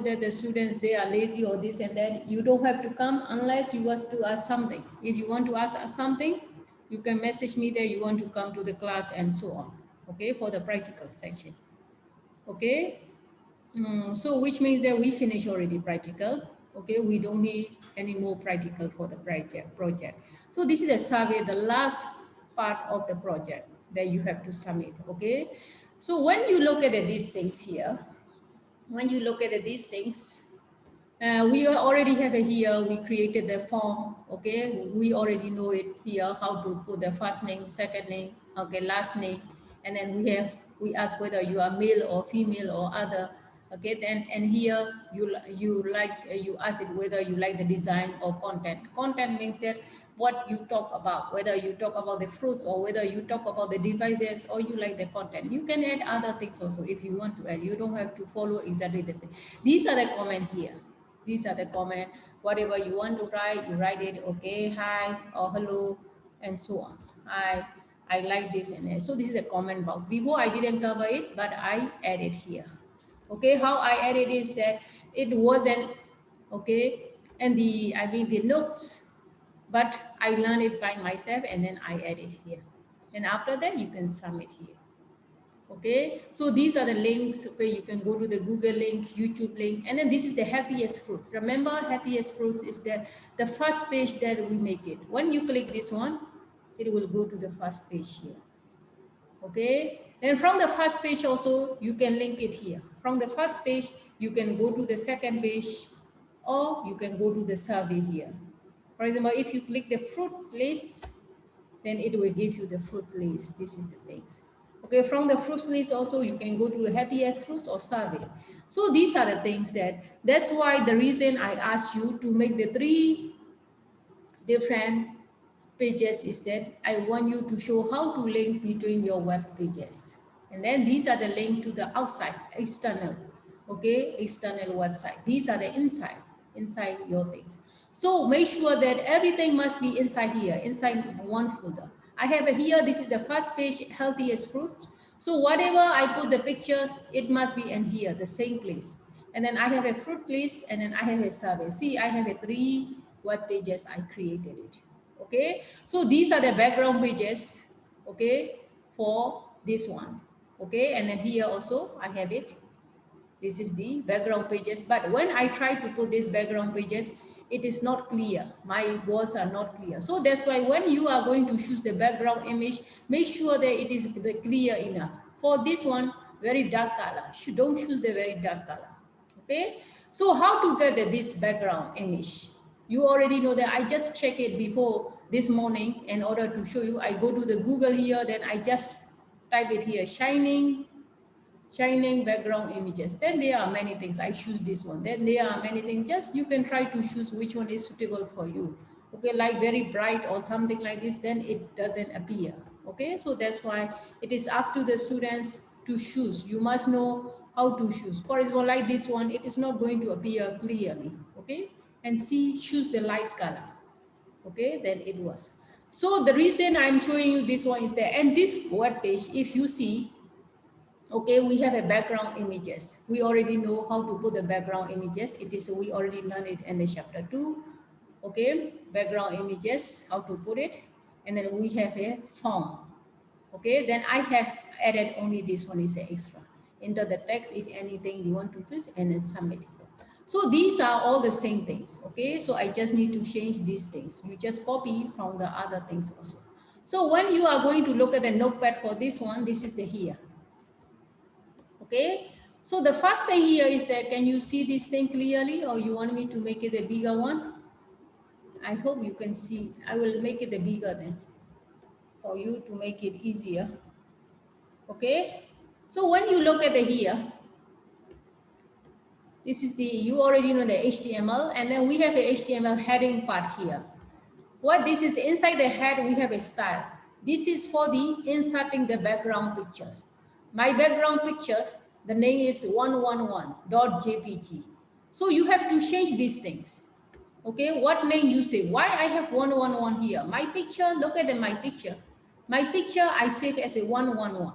that the students, they are lazy or this and that, you don't have to come unless you want to ask something. If you want to ask us something, you can message me that you want to come to the class and so on. Okay, for the practical section. Okay, so which means that we finish already practical. Okay, we don't need any more practical for the project. So this is the survey, the last part of the project that you have to submit. Okay, so when you look at these things here, when you look at these things, we already have it here. We created the form. Okay, we already know it here, how to put the first name, second name, okay, last name, and then we ask whether you are male or female or other. Okay, then and here you ask it whether you like the design or content. Content means that what you talk about, whether you talk about the fruits or whether you talk about the devices or you like the content. You can add other things also if you want to add. You don't have to follow exactly the same. These are the comment here. These are the comment. Whatever you want to write, you write it. Okay, hi or hello, and so on. I like this and that. So this is a comment box. Before I didn't cover it, but I added here. Okay, how I added is that it wasn't okay, and the notes, but I learned it by myself and then I add it here. And after that, you can submit here. Okay, so these are the links where you can go to the Google link, YouTube link, and then this is the healthiest fruits. Remember, healthiest fruits is the first page that we make it. When you click this one, it will go to the first page here. Okay, and from the first page also, you can link it here. From the first page, you can go to the second page, or you can go to the survey here. For example, if you click the fruit list, then it will give you the fruit list. This is the things. Okay, from the fruit list also, you can go to the healthier fruits or survey. So these are the things that's why the reason I asked you to make the 3 different pages is that I want you to show how to link between your web pages. And then these are the link to the outside, external, okay, external website. These are the inside your things. So make sure that everything must be inside here, inside one folder. I have here, this is the first page, healthiest fruits. So whatever I put the pictures, it must be in here, the same place. And then I have a fruit list, and then I have a survey. See, I have a 3 web pages, I created it. Okay, so these are the background pages, okay, for this one. Okay, and then here also I have it. This is the background pages, but when I try to put these background pages, it is not clear. My words are not clear. So that's why when you are going to choose the background image, make sure that it is clear enough. For this one, very dark color. Don't choose the very dark color. Okay, so how to get this background image? You already know that I just checked it before this morning in order to show you. I go to the Google here, then I just type it here, shining background images. Then there are many things. I choose this one. Then there are many things. Just you can try to choose which one is suitable for you. Okay, like very bright or something like this, then it doesn't appear. Okay, so that's why it is up to the students to choose. You must know how to choose. For example, like this one, it is not going to appear clearly. Okay, and see, choose the light color. Okay, then it was. So the reason I'm showing you this one is that, and this web page, if you see, okay, we have a background images. We already know how to put the background images. It is, we already learned it in the chapter 2. Okay, background images, how to put it. And then we have a form. Okay, then I have added only this one is an extra. Enter the text if anything you want to choose and then submit here. So these are all the same things. Okay, so I just need to change these things. You just copy from the other things also. So when you are going to look at the notepad for this one, this is the here. Okay, so the first thing here is that, can you see this thing clearly, or you want me to make it a bigger one? I hope you can see. I will make it a bigger then for you to make it easier. Okay, so when you look at the here, this is the, you already know the HTML, and then we have a HTML heading part here. What this is, inside the head we have a style. This is for the inserting the background pictures. My background pictures, the name is 111.jpg. So you have to change these things. Okay, what name you say? Why I have 111 here? My picture, look at my picture. My picture I save as a 111.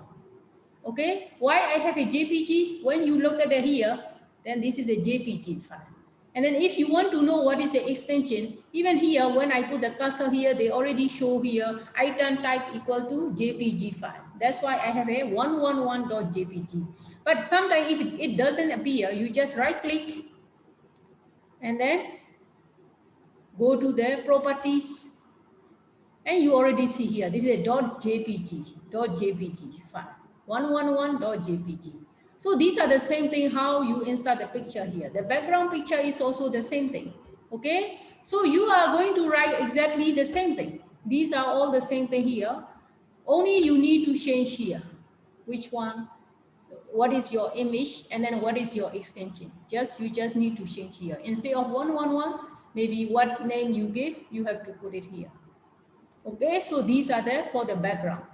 Okay, why I have a JPG? When you look at the here, then this is a JPG file. And then if you want to know what is the extension, even here, when I put the cursor here, they already show here, item type equal to JPG file. That's why I have a 111.jpg. But sometimes if it doesn't appear, you just right click and then go to the properties, and you already see here, this is a .jpg file, 111.jpg. So these are the same thing how you insert the picture here. The background picture is also the same thing, okay? So you are going to write exactly the same thing. These are all the same thing here. Only you need to change here. Which one? What is your image, and then what is your extension? You just need to change here. Instead of 111, maybe what name you give, you have to put it here. Okay, so these are there for the background.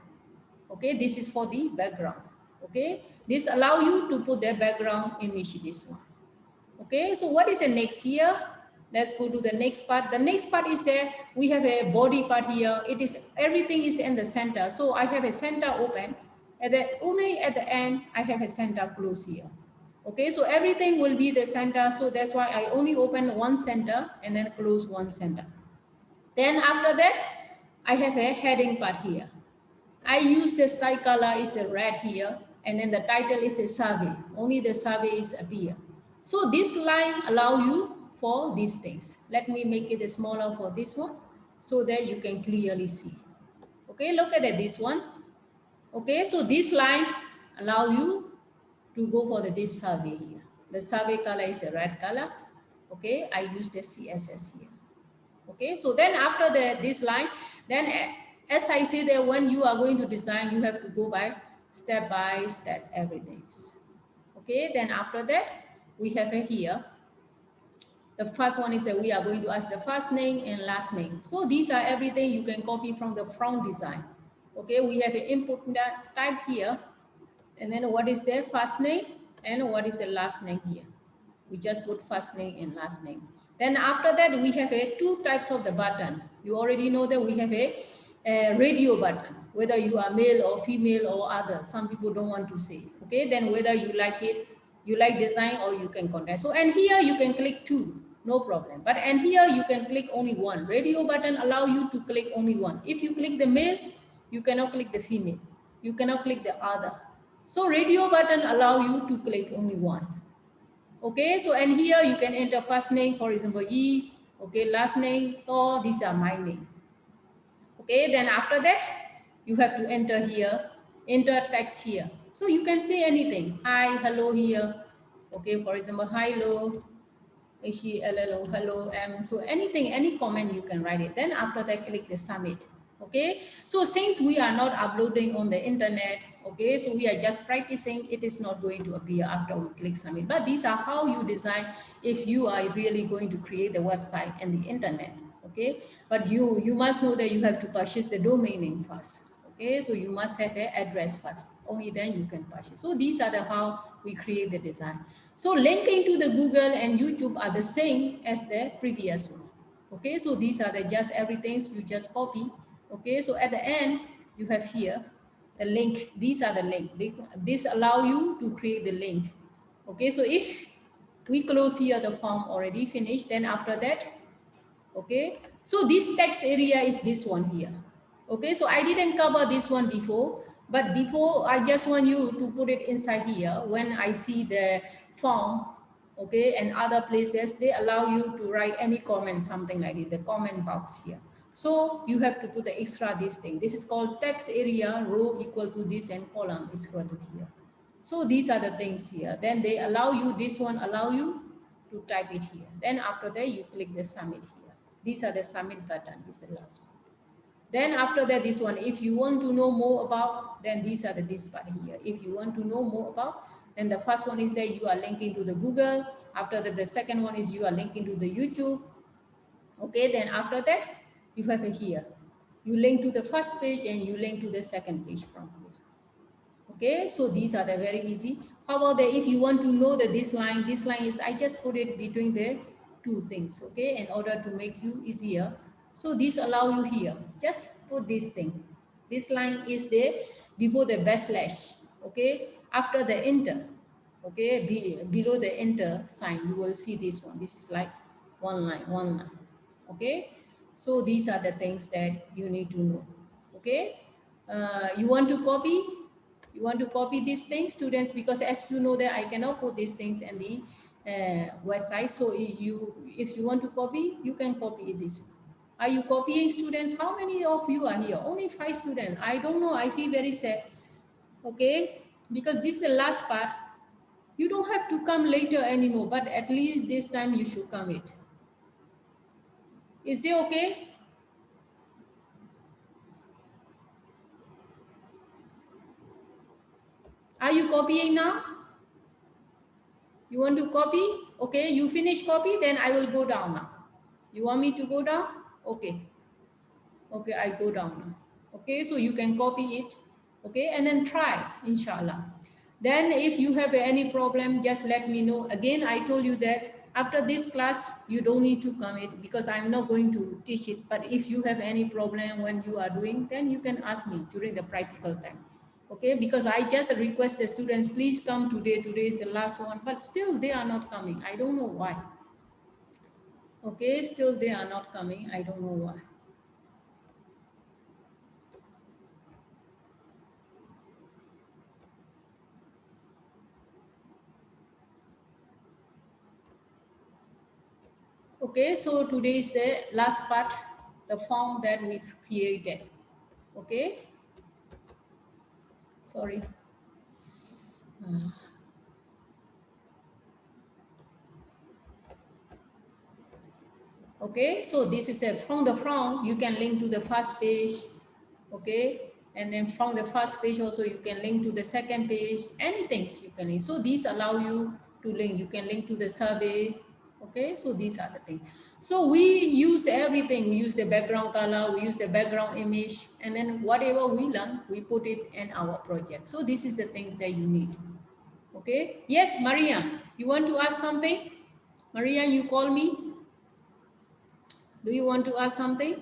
Okay, this is for the background. Okay, this allow you to put the background image, this one. Okay, so what is the next here? Let's go to the next part. The next part is there. We have a body part here. It is everything is in the center. So I have a center open. Only at the end, I have a center close here. Okay, so everything will be the center. So that's why I only open one center and then close one center. Then after that, I have a heading part here. I use the style color is a red here, and then the title is a survey. Only the survey is appear. So this line allow you for these things. Let me make it smaller for this one so that you can clearly see. Okay, look at this one. Okay, so this line allow you to go for this survey here. The survey color is a red color. Okay, I use the CSS here. Okay, so then after this line, then as I say that when you are going to design, you have to go by step everything. Okay, then after that, we have here. The first one is that we are going to ask the first name and last name. So these are everything you can copy from the front design. Okay, we have an input type here. And then what is their first name and what is the last name here. We just put first name and last name. Then after that, we have two types of the button. You already know that we have a radio button, whether you are male or female or other. Some people don't want to say, okay? Then whether you like it, you like design or you can contact. So, and here you can click two, no problem. But, and here you can click only one. Radio button allow you to click only one. If you click the male, you cannot click the female. You cannot click the other. So radio button allow you to click only one. Okay, so and here you can enter first name, for example, E, okay, last name, To, these are my name. Okay, then after that, you have to enter here, enter text here. So you can say anything, hi, hello here. Okay, for example, hi, hello, H-E-L-L-O, hello, M. So anything, any comment you can write it. Then after that, click the submit. Okay, so since we are not uploading on the internet, okay, so we are just practicing, it is not going to appear after we click submit. But these are how you design if you are really going to create the website and the internet. Okay, but you must know that you have to purchase the domain name first. Okay, so you must have an address first. Only then you can purchase. So these are the how we create the design. So linking to the Google and YouTube are the same as the previous one. Okay, so these are the just everything you just copy. Okay, so at the end you have here the link. These are the link. This allow you to create the link. Okay, so if we close here the form already finished, then after that, okay, so this text area is this one here. Okay, so I didn't cover this one before, but before I just want you to put it inside here. When I see the form, okay, and other places, they allow you to write any comment, something like it, the comment box here. So you have to put the extra this thing. This is called text area, row equal to this and column is equal to here. So these are the things here. Then they allow you, this one allow you to type it here. Then after that, you click the submit here. These are the submit button, this is the last one. Then after that, this one, if you want to know more about, then these are this part here. If you want to know more about, then the first one is that you are linking to the Google. After that, the second one is you are linking to the YouTube. Okay, then after that, you have it here. You link to the first page and you link to the second page from here. Okay, so these are the very easy. How about that if you want to know that this line is, I just put it between the two things, okay, in order to make you easier. So this allow you here, just put this thing. This line is there before the backslash, okay, after the enter. Okay, below the enter sign, you will see this one. This is like one line. Okay, so these are the things that you need to know. Okay, you want to copy? You want to copy these things, students, because as you know that I cannot put these things in the website. So if you want to copy, you can copy it this way. Are you copying, students? How many of you are here? Only 5 students. I don't know. I feel very sad. Okay, because this is the last part. You don't have to come later anymore, but at least this time you should come it. Is it okay? Are you copying now? You want to copy? Okay, you finish copy, then I will go down now. You want me to go down? Okay. Okay, I go down now. Okay, so you can copy it. Okay, and then try, inshallah. Then if you have any problem, just let me know. Again, I told you that after this class, you don't need to come it because I'm not going to teach it. But if you have any problem when you are doing, then you can ask me during the practical time. Okay, because I just request the students, please come today. Today is the last one, but still they are not coming. I don't know why. Okay, still they are not coming. I don't know why. Okay, so today is the last part, the form that we've created. Okay, sorry. Okay, so this is a from the form you can link to the first page. Okay, and then from the first page also you can link to the second page. Anything you can link. So these allow you to link. You can link to the survey. Okay, so these are the things. So we use everything. We use the background color, we use the background image, and then whatever we learn, we put it in our project. So this is the things that you need. Okay. Yes, Maria, you want to ask something? Maria, you call me. Do you want to ask something?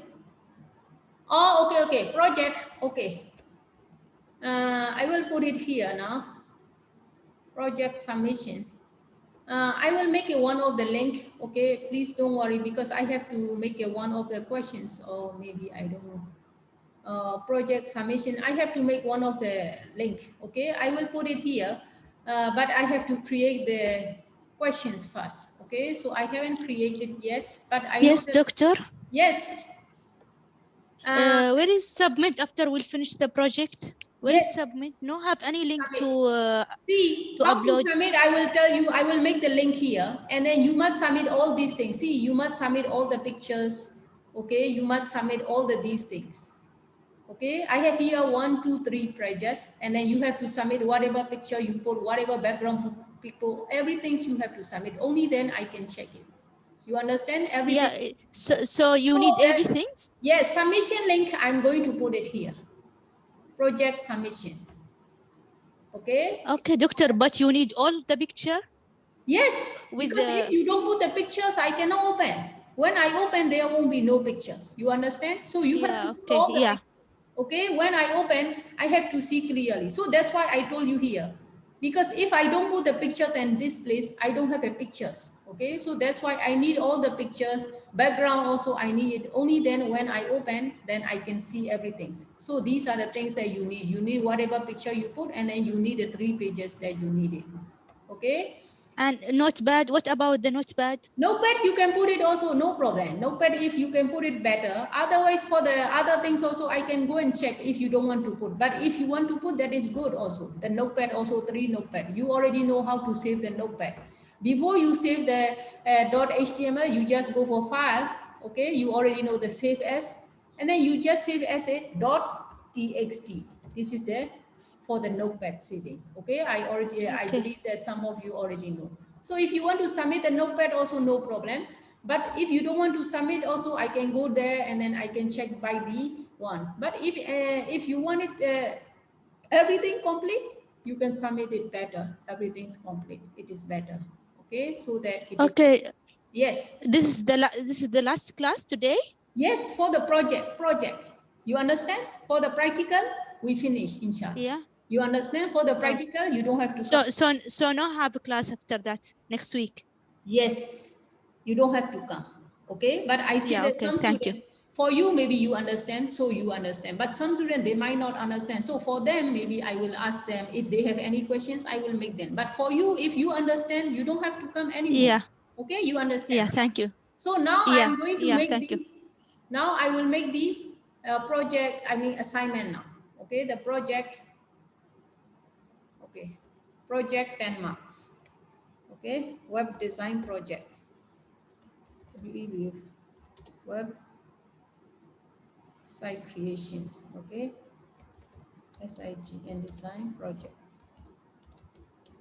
Oh, okay. Project. Okay. I will put it here now. Project submission. I will make it one of the link. Okay, please don't worry because I have to make it one of the questions or maybe I don't know. Project submission. I have to make one of the link. Okay, I will put it here, but I have to create the questions first. Okay, so I haven't created yet, but I know Yes, doctor. Yes. Where is submit after we'll finish the project? Where is Yes. submit? No have any link Submit. to See, how to upload. submit, I will tell you, I will make the link here and then you must submit all these things. See, you must submit all the pictures. Okay, you must submit all these things. Okay, I have here 1, 2, 3 pages and then you have to submit whatever picture you put, whatever background people, everything you have to submit. Only then I can check it. You understand everything? Yeah, so you So, need everything? yes, submission link, I'm going to put it here. Project submission. Okay. Okay, doctor, but you need all the picture? Yes, With because if you don't put the pictures, I cannot open. When I open, there won't be no pictures. You understand? So you have to yeah, put okay, all the yeah. pictures. Okay, when I open, I have to see clearly. So that's why I told you here. Because if I don't put the pictures in this place, I don't have a pictures. Okay, so that's why I need all the pictures. Background also I need it. Only then when I open, then I can see everything. So these are the things that you need. You need whatever picture you put, and then you need the 3 pages that you need it. Okay. And notepad, what about the notepad? Notepad, you can put it also, no problem. Notepad, if you can put it better. Otherwise, for the other things also, I can go and check if you don't want to put. But if you want to put, that is good also. The notepad also, 3 notepad. You already know how to save the notepad. Before you save the .html, you just go for file. Okay, you already know the save as. And then you just save as a .txt. This is the for the notepad saving. Okay, I Okay. believe that some of you already know. So if you want to submit a notepad also, no problem. But if you don't want to submit also, I can go there and then I can check by the one. But if you want it everything complete, you can submit it better. Everything's complete. It is better. Okay, so that it is. Okay, Yes. this is the last class today? Yes, for the project. You understand? For the practical, we finish, inshallah. Yeah. You understand? For the practical, you don't have to come. So no have a class after that next week. Yes, you don't have to come. Okay, but I see Yeah, that okay, some thank you. students, for you, maybe you understand, so you understand. But some students, they might not understand. So for them, maybe I will ask them if they have any questions, I will make them. But for you, if you understand, you don't have to come anymore. Yeah, Okay, you understand. yeah, thank you. So now Yeah, I'm going to yeah, make thank you. now I will make the project, I mean assignment now. Okay, the project, okay, project 10 marks. Okay, web design project. Review. Web site creation. Okay, SIG and design project.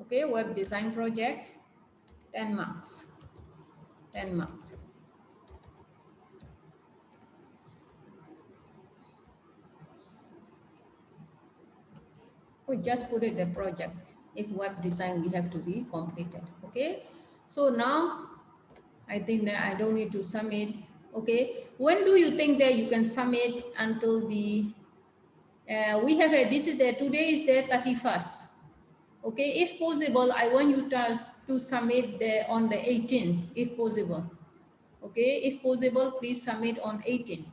Okay, web design project, 10 marks. 10 marks. We just put it the project. If web design, we have to be completed. Okay, so now I think that I don't need to submit. Okay, when do you think that you can submit until the we have a, this is the, today is the 31st. Okay, if possible, I want you to submit the on the 18th, if possible. Okay, if possible, please submit on 18th.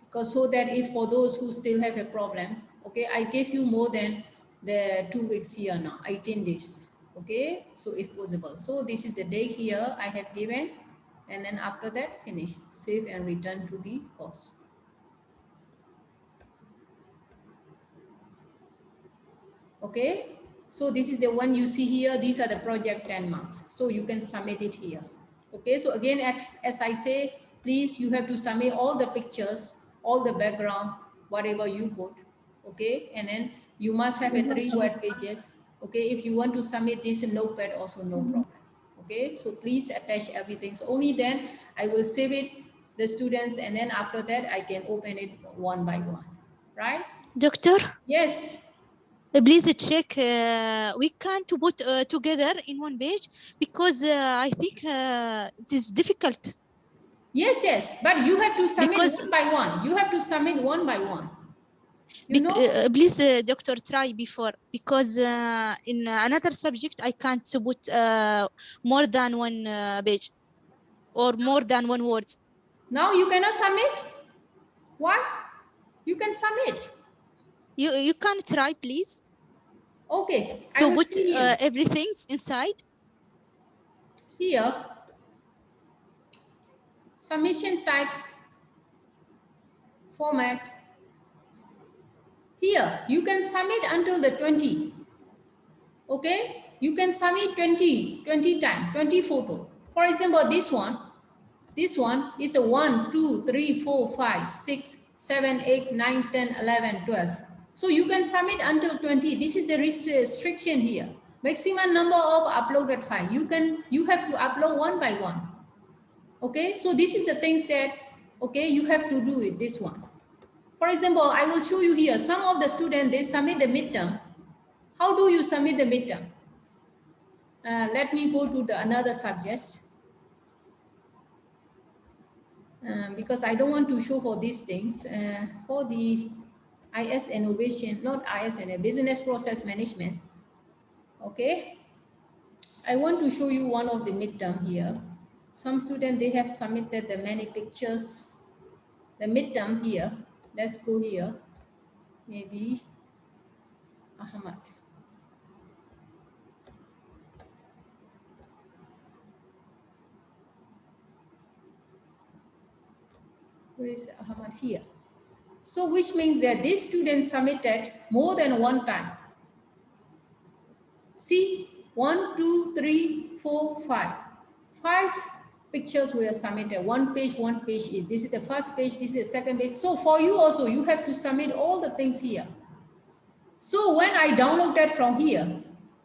Because so that if for those who still have a problem, okay, I gave you more than the 2 weeks here now, 18 days. Okay, so if possible. So this is the day here I have given, and then after that finish, save and return to the course. Okay, so this is the one you see here. These are the project 10 marks, so you can submit it here. Okay, so again, as I say, please, you have to submit all the pictures, all the background, whatever you put. Okay, and then you must have a 3 word pages. Okay, if you want to submit this in Notepad, also no problem. Okay, so please attach everything. So only then I will save it, the students, and then after that I can open it one by one. Right? Doctor, Yes. please check. We can't put together in one page because I think it is difficult. Yes, yes, but you have to submit Because one by one. You have to submit one by one. You know? please, doctor, try before because in another subject I can't put more than one page or more than one word. Now you cannot submit? Why? You can submit. You can try, please, Okay, I to will put see here. everything inside. Here, submission type, format. Here, you can submit until the 20. Okay? You can submit 20 times, 20 photo. For example, this one is a 1, 2, 3, 4, 5, 6, 7, 8, 9, 10, 11, 12. So you can submit until 20. This is the restriction here. Maximum number of uploaded file. You have to upload one by one. Okay, so this is the things that, okay, you have to do it, this one. For example, I will show you here. Some of the students, they submit the midterm. How do you submit the midterm? Let me go to the another subjects. Because I don't want to show for these things. For the IS innovation, not IS and business process management. Okay. I want to show you one of the midterm here. Some students, they have submitted the many pictures. The midterm here. Let's go here. Maybe Ahmad. Where is Ahmad here? So which means that this student submitted more than one time. See, 1, 2, 3, 4, 5. 5 pictures were submitted. One page is. This is the first page, this is the second page. So for you also, you have to submit all the things here. So when I download that from here,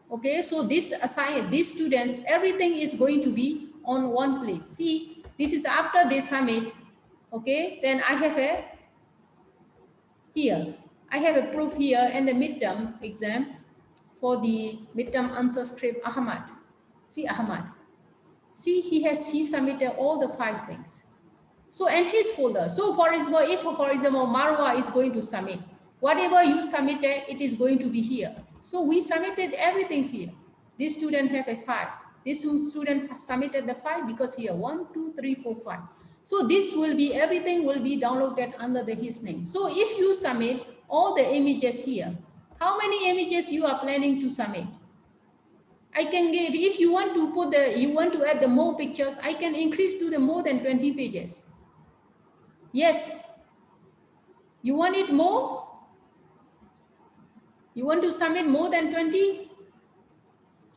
okay, so these students, everything is going to be on one place. See, this is after they submit, okay, then I have a here. I have a proof here and the midterm exam for the midterm answer script Ahmad. See Ahmad. See, he submitted all the 5 things. So and his folder. So for example, if for example Marwa is going to submit, Whatever you submitted, it is going to be here. So we submitted everything here. This student have a 5. This student submitted the 5 because here 1, 2, 3, 4, 5. So this will be, everything will be downloaded under his name. So if you submit all the images here, how many images you are planning to submit? I can give, if you want to put the, you want to add the more pictures, I can increase to the more than 20 pages. Yes. You want it more? You want to submit more than 20?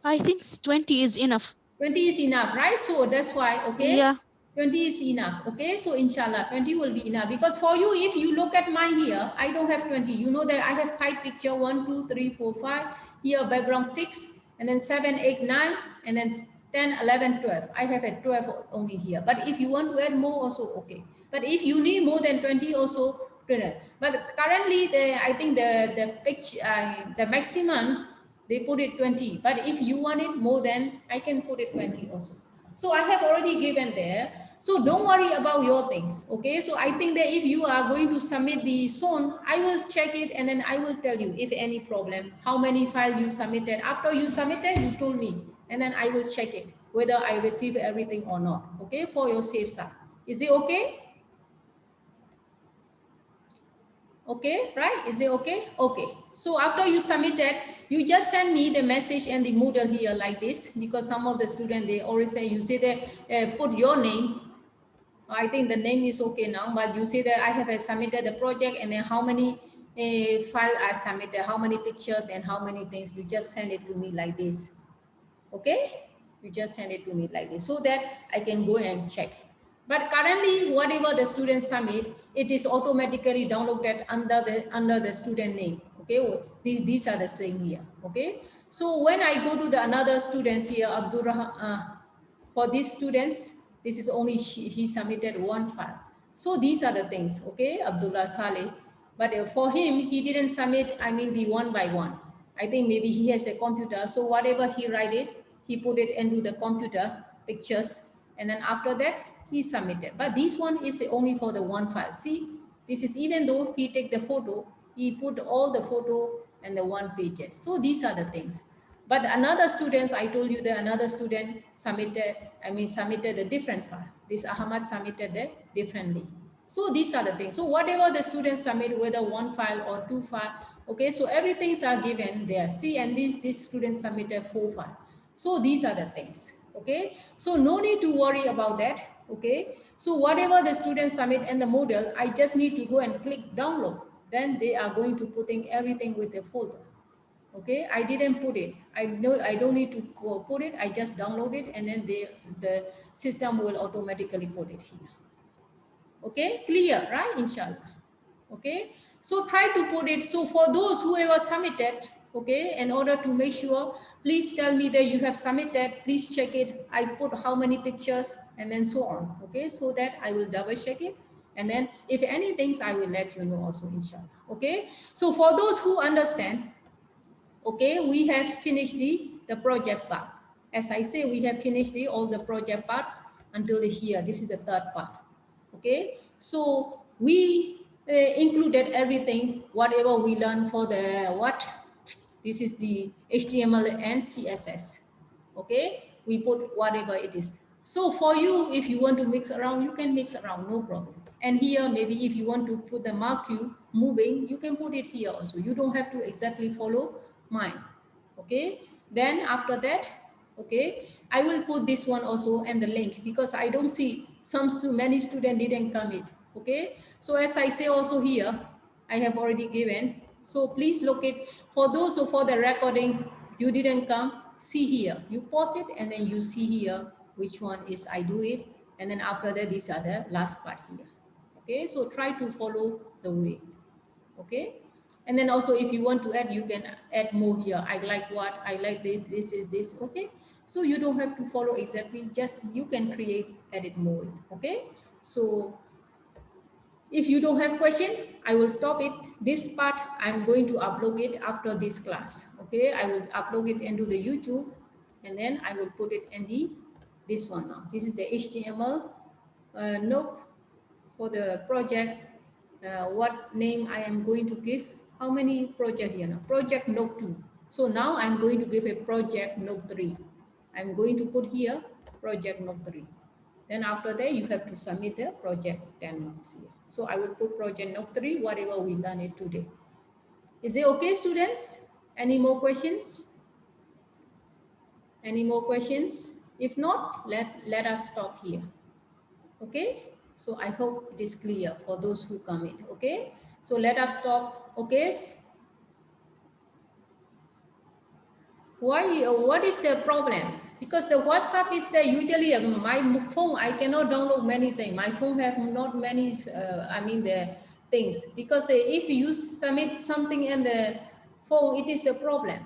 I think 20 is enough. 20 is enough, right? So that's why, okay? Yeah. 20 is enough, okay? So inshallah, 20 will be enough. Because for you, if you look at mine here, I don't have 20. You know that I have 5 picture, 1, 2, 3, 4, 5. Here, background 6, and then 7, 8, 9, and then 10, 11, 12. I have a 12 only here. But if you want to add more also, okay. But if you need more than 20 also, 20. But currently, I think the maximum, they put it 20. But if you want it more than, I can put it 20 also. So I have already given there. So don't worry about your things. Okay. So I think that if you are going to submit the zone, I will check it and then I will tell you if any problem, how many files you submitted. After you submitted, you told me, and then I will check it whether I receive everything or not. Okay. For your safe side. Is it okay? Okay, right? Is it okay? Okay. So after you submitted, you just send me the message and the Moodle here like this, because some of the students, they always say, you say that put your name. I think the name is okay now, but you say that I have submitted the project and then how many file I submitted, how many pictures and how many things. You just send it to me like this. Okay, you just send it to me like this so that I can go and check. But currently, whatever the student submit, it is automatically downloaded under the student name. Okay, these are the same here. Okay, so when I go to the another students here, for these students, this is only he submitted one file. So these are the things. Okay, Abdullah Saleh. But for him, he didn't submit, I mean, the one by one. I think maybe he has a computer. So whatever he write it, he put it into the computer pictures. And then after that, he submitted. But this one is only for the one file. See, this is even though he take the photo, he put all the photo and the one pages. So these are the things. But another students, I told you that another student submitted a different file. This Ahmad submitted that differently. So these are the things. So whatever the students submit, whether one file or two file, okay, so everything's are given there. See, and these students submitted 4 file. So these are the things, okay. So no need to worry about that, okay. So whatever the students submit and the model, I just need to go and click download. Then they are going to putting everything with the folder. Okay, I didn't put it. I know I don't need to go put it. I just download it and then the system will automatically put it here. Okay, clear, right? Inshallah. Okay, so try to put it. So for those who ever submitted, okay, in order to make sure, please tell me that you have submitted. Please check it. I put how many pictures and then so on. Okay, so that I will double check it. And then if any things, I will let you know also, inshallah. Okay, so for those who understand, okay, we have finished the project part. As I say, we have finished all the project part until here. This is the third part. Okay, so we included everything, whatever we learned for the what? This is the HTML and CSS. Okay, we put whatever it is. So for you, if you want to mix around, you can mix around, no problem. And here, maybe if you want to put the mark you moving, you can put it here also. You don't have to exactly follow mine. Okay, then after that, okay, I will put this one also and the link, because I don't see many students didn't commit. Okay, so as I say also here, I have already given. So please look it. For those who for the recording, you didn't come, see here. You pause it and then you see here which one is I do it. And then after that, these are the last part here. Okay, so try to follow the way. Okay, and then also if you want to add, you can add more here. I like what I like, this is this. Okay, so you don't have to follow exactly, just you can create, edit more. Okay, so if you don't have question, I will stop it. This part I'm going to upload it after this class. Okay, I will upload it into the YouTube and then I will put it in the this one now. This is the HTML note for the project. What name I am going to give. How many project here now? Project note 2. So now I'm going to give a project note 3. I'm going to put here project note 3. Then after that, you have to submit the project 10 marks here. So I will put project note 3, whatever we learned it today. Is it okay, students? Any more questions? Any more questions? If not, let us stop here. Okay? So I hope it is clear for those who come in. Okay? So let us stop. Okay? Why? What is the problem? Because the WhatsApp is usually my phone. I cannot download many things. My phone have not many. The things, because if you submit something in the phone, it is the problem.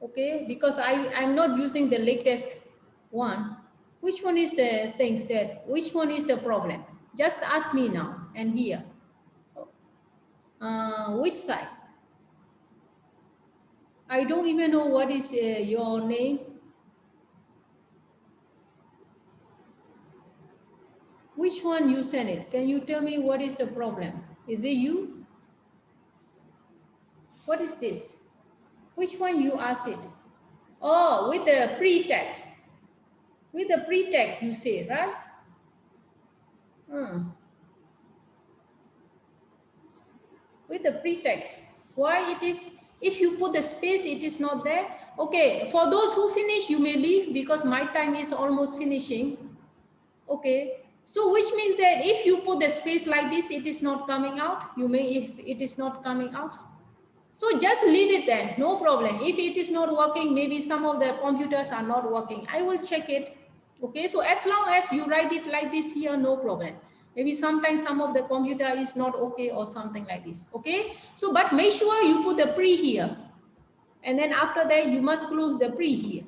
Okay, because I'm not using the latest one. Which one is the things that? Which one is the problem? Just ask me now and here. Which size? I don't even know what is your name. Which one you sent it? Can you tell me what is the problem? Is it you? What is this? Which one you asked it? Oh, with the pre-tag. With the pre-tag you say, right? With the pre-tag. Why it is, if you put the space, it is not there. Okay, for those who finish, you may leave because my time is almost finishing. Okay, so which means that if you put the space like this, it is not coming out. You may, if it is not coming out. So just leave it then, no problem. If it is not working, maybe some of the computers are not working. I will check it. Okay, so as long as you write it like this here, no problem. Maybe sometimes some of the computer is not okay or something like this. Okay, so but make sure you put the pre here. And then after that, you must close the pre here.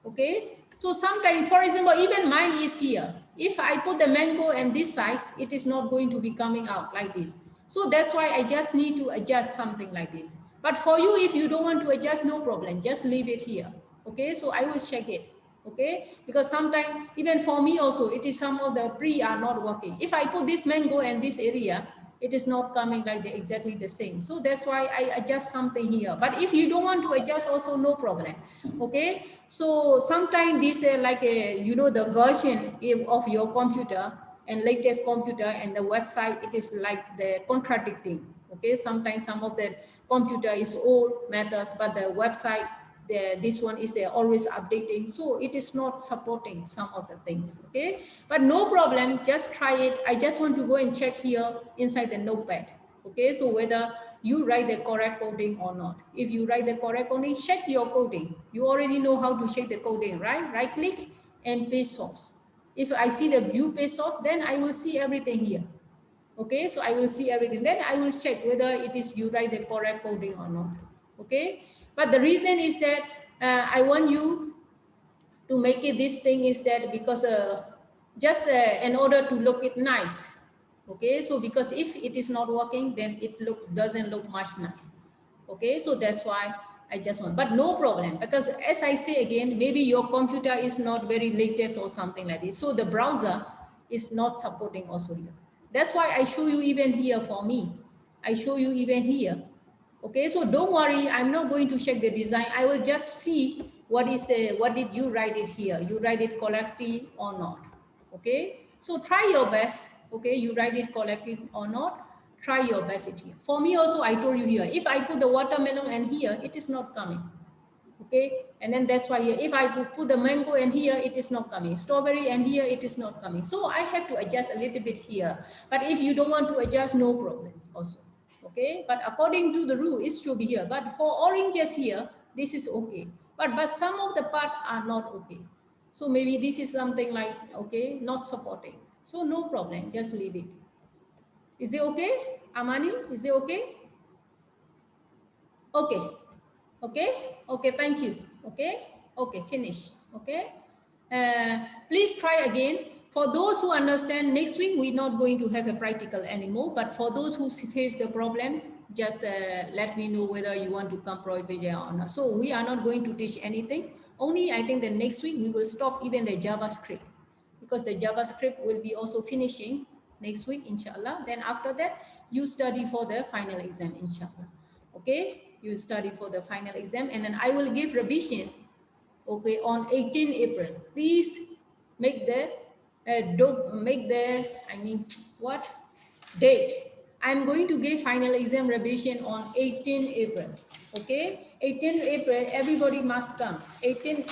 Okay, so sometimes, for example, even mine is here. If I put the mango and this size, it is not going to be coming out like this. So that's why I just need to adjust something like this. But for you, if you don't want to adjust, no problem. Just leave it here. Okay, so I will check it. Okay, because sometimes even for me also, it is some of the pre are not working. If I put this mango and this area, it is not coming like exactly the same. So that's why I adjust something here. But if you don't want to adjust also, no problem. Okay, so sometimes this like the version of your computer and latest computer and the website, it is like the contradicting. Okay, sometimes some of the computer is old matters, but the website, this one is always updating, so it is not supporting some of the things. Okay, but no problem, just try it. I just want to go and check here inside the notepad. Okay, so whether you write the correct coding or not. If you write the correct coding, check your coding. You already know how to check the coding, right? Right click and paste source. If I see the view paste source, then I will see everything here. Okay, so I will see everything. Then I will check whether it is you write the correct coding or not. Okay, but the reason is that I want you to make it this thing is that because just in order to look it nice. Okay, so because if it is not working, then it doesn't look much nice. Okay, so that's why I just want, but no problem, because as I say again, maybe your computer is not very latest or something like this. So the browser is not supporting also here. That's why I show you even here for me. I show you even here. Okay, so don't worry, I'm not going to check the design. I will just see what did you write it here? You write it correctly or not? Okay, so try your best. Okay, you write it correctly or not? Try your best it here. For me also, I told you here, if I put the watermelon and here, it is not coming. Okay, and then that's why here, if I could put the mango and here, it is not coming. Strawberry and here, it is not coming. So I have to adjust a little bit here. But if you don't want to adjust, no problem also. Okay, but according to the rule, it should be here. But for oranges here, this is okay. But some of the part are not okay. So maybe this is something like, okay, not supporting. So no problem, just leave it. Is it okay, Amani? Is it okay? Okay. Okay. Okay. Thank you. Okay. Okay. Finish. Okay. Please try again. For those who understand, next week we're not going to have a practical anymore. But for those who face the problem, just let me know whether you want to come project or not. So we are not going to teach anything. Only I think the next week we will stop even the JavaScript, because the JavaScript will be also finishing. next week, inshallah. Then after that, you study for the final exam, inshallah. Okay, you study for the final exam, and then I will give revision, okay, on 18 April. Please make the make the, I mean, what date? I'm going to give final exam revision on 18 April. Okay, 18 April, everybody must come. 18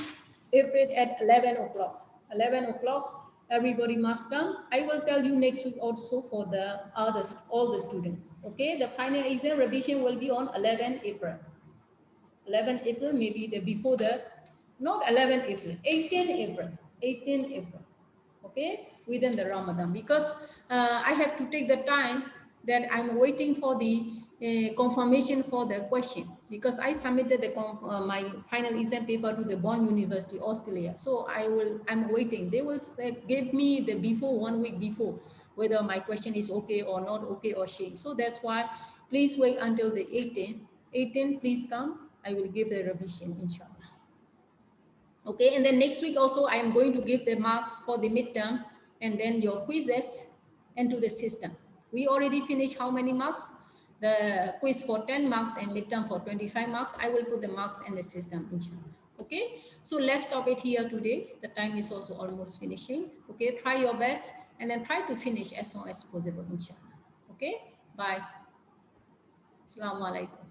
April at 11 o'clock. 11 o'clock, everybody must come. I will tell you next week also for the others, all the students. Okay, the final exam revision will be on 11 April. 11 April, maybe the before the, not 11 April, 18 April, 18 April, okay, within the Ramadan, because I have to take the time that I'm waiting for the confirmation for the question, because I submitted the my final exam paper to the Bonn University, Australia. So I'm waiting. They will say, give me the before, 1 week before, whether my question is okay or not okay or change. So that's why please wait until the 18th. 18, please come. I will give the revision, inshallah. Okay, and then next week also I am going to give the marks for the midterm and then your quizzes into the system. We already finished how many marks? The quiz for 10 marks and midterm for 25 marks. I will put the marks in the system, inshallah. Okay, so let's stop it here today. The time is also almost finishing. Okay, try your best and then try to finish as soon as possible, inshallah. Okay, bye. Assalamu alaikum.